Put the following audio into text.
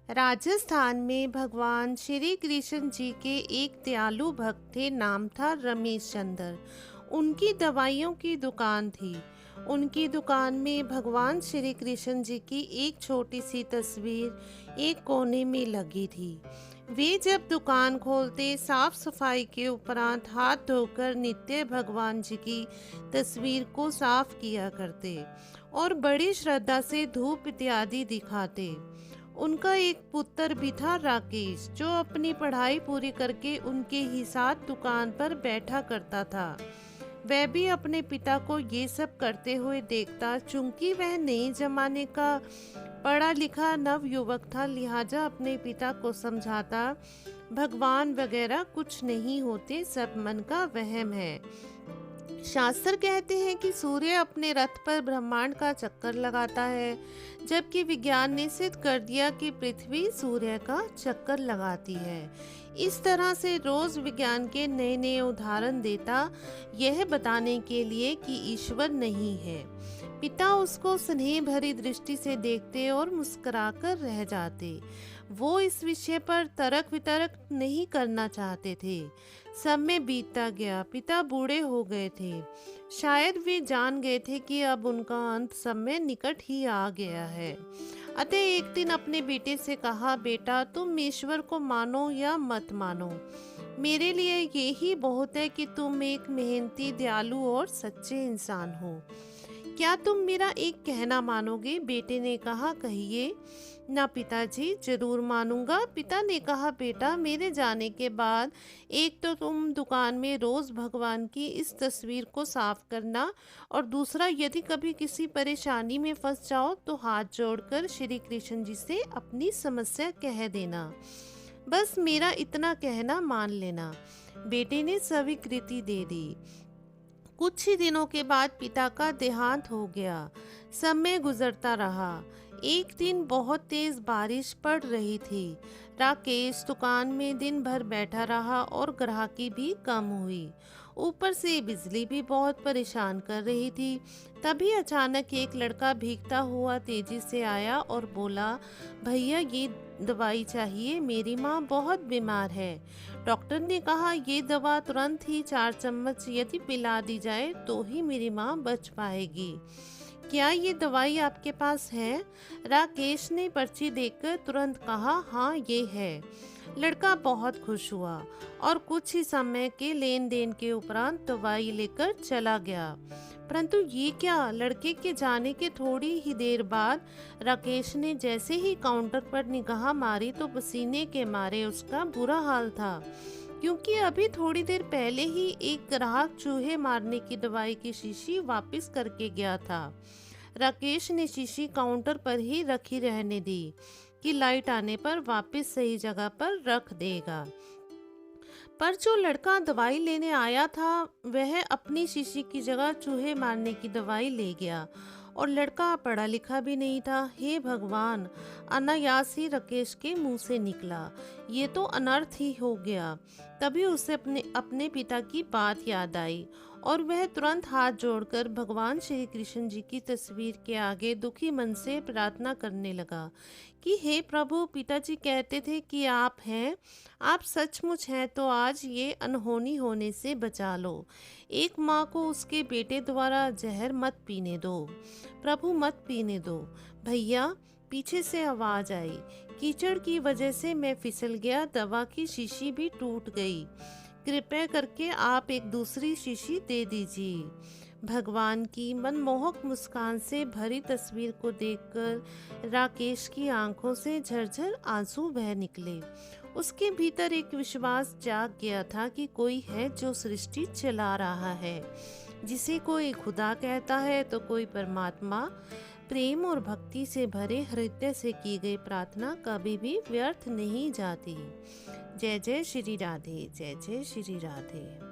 राजस्थान में भगवान श्री कृष्ण जी के एक दयालु भक्त थे। नाम था रमेश चंद्र। उनकी दवाइयों की दुकान थी। उनकी दुकान में भगवान श्री कृष्ण जी की एक छोटी सी तस्वीर एक कोने में लगी थी। वे जब दुकान खोलते साफ सफाई के उपरांत हाथ धोकर नित्य भगवान जी की तस्वीर को साफ किया करते और बड़ी श्रद्धा से धूप इत्यादि दिखाते। उनका एक पुत्र भी था राकेश, जो अपनी पढ़ाई पूरी करके उनके ही साथ दुकान पर बैठा करता था। वह भी अपने पिता को ये सब करते हुए देखता। चूंकि वह नए जमाने का पढ़ा लिखा नव युवक था, लिहाजा अपने पिता को समझाता, भगवान वगैरह कुछ नहीं होते, सब मन का वहम है। शास्त्र कहते हैं कि सूर्य अपने रथ पर ब्रह्मांड का चक्कर लगाता है, जबकि विज्ञान ने सिद्ध कर दिया कि पृथ्वी सूर्य का चक्कर लगाती है। इस तरह से रोज विज्ञान के नए नए उदाहरण देता, यह बताने के लिए कि ईश्वर नहीं है। पिता उसको स्नेह भरी दृष्टि से देखते और मुस्कुराकर रह जाते। वो इस विषय पर तर्क वितर्क नहीं करना चाहते थे। समय बीतता गया, पिता बूढ़े हो गए थे। शायद वे जान गए थे कि अब उनका अंत समय निकट ही आ गया है। अतः एक दिन अपने बेटे से कहा, बेटा तुम ईश्वर को मानो या मत मानो, मेरे लिए यही बहुत है कि तुम एक मेहनती, दयालु और सच्चे इंसान हो। क्या तुम मेरा एक कहना मानोगे? बेटे ने कहा, कहिए। ना पिताजी, जरूर मानूंगा। पिता ने कहा, बेटा मेरे जाने के बाद एक तो तुम दुकान में रोज भगवान की इस तस्वीर को साफ करना, और दूसरा, यदि कभी किसी परेशानी में फंस जाओ तो हाथ जोड़कर श्री कृष्ण जी से अपनी समस्या कह देना। बस मेरा इतना कहना मान लेना। बेटे ने स्वीकृति दे दी। कुछ ही दिनों के बाद पिता का देहांत हो गया। समय गुजरता रहा। एक दिन बहुत तेज बारिश पड़ रही थी। राकेश दुकान में दिन भर बैठा रहा और ग्राहकी भी कम हुई। ऊपर से बिजली भी बहुत परेशान कर रही थी। तभी अचानक एक लड़का भीगता हुआ तेजी से आया और बोला, भैया ये दवाई चाहिए, मेरी माँ बहुत बीमार है। डॉक्टर ने कहा, ये दवा तुरंत ही 4 चम्मच यदि पिला दी जाए तो ही मेरी माँ बच पाएगी। क्या ये दवाई आपके पास है? राकेश ने पर्ची देखकर तुरंत कहा, हाँ ये है। लड़का बहुत खुश हुआ और कुछ ही समय के लेन देन के उपरांत दवाई लेकर चला गया। परंतु ये क्या, लड़के के जाने के थोड़ी ही देर बाद राकेश ने जैसे ही काउंटर पर निगाह मारी तो पसीने के मारे उसका बुरा हाल था, क्योंकि अभी थोड़ी देर पहले ही एक ग्राहक चूहे मारने की दवाई की शीशी वापस करके गया था। राकेश ने शीशी काउंटर पर ही रखी रहने दी कि लाइट आने पर वापस सही जगह पर रख देगा। पर जो लड़का दवाई लेने आया था वह अपनी शीशी की जगह चूहे मारने की दवाई ले गया, और लड़का पढ़ा लिखा भी नहीं था। हे भगवान, अनायास ही राकेश के मुंह से निकला, ये तो अनर्थ ही हो गया। तभी उसे अपने पिता की बात याद आई और वह तुरंत हाथ जोड़कर भगवान श्री कृष्ण जी की तस्वीर के आगे दुखी मन से प्रार्थना करने लगा कि हे प्रभु, पिताजी कहते थे कि आप हैं, आप सचमुच हैं, तो आज ये अनहोनी होने से बचा लो। एक माँ को उसके बेटे द्वारा जहर मत पीने दो, प्रभु मत पीने दो। भैया, पीछे से आवाज आई। कीचड़ की वजह से मैं फिसल गया, दवा की शीशी भी टूट गई। कृपया करके आप एक दूसरी शीशी दे दीजिए। भगवान की मनमोहक मुस्कान से भरी तस्वीर को देखकर राकेश की आंखों से झरझर आंसू बह निकले। उसके भीतर एक विश्वास जाग गया था कि कोई है जो सृष्टि चला रहा है। जिसे कोई खुदा कहता है तो कोई परमात्मा। प्रेम और भक्ति से भरे हृदय से की गई प्रार्थना कभी भी व्यर्थ नहीं जाती। जय जय श्री राधे, जय जय श्री राधे।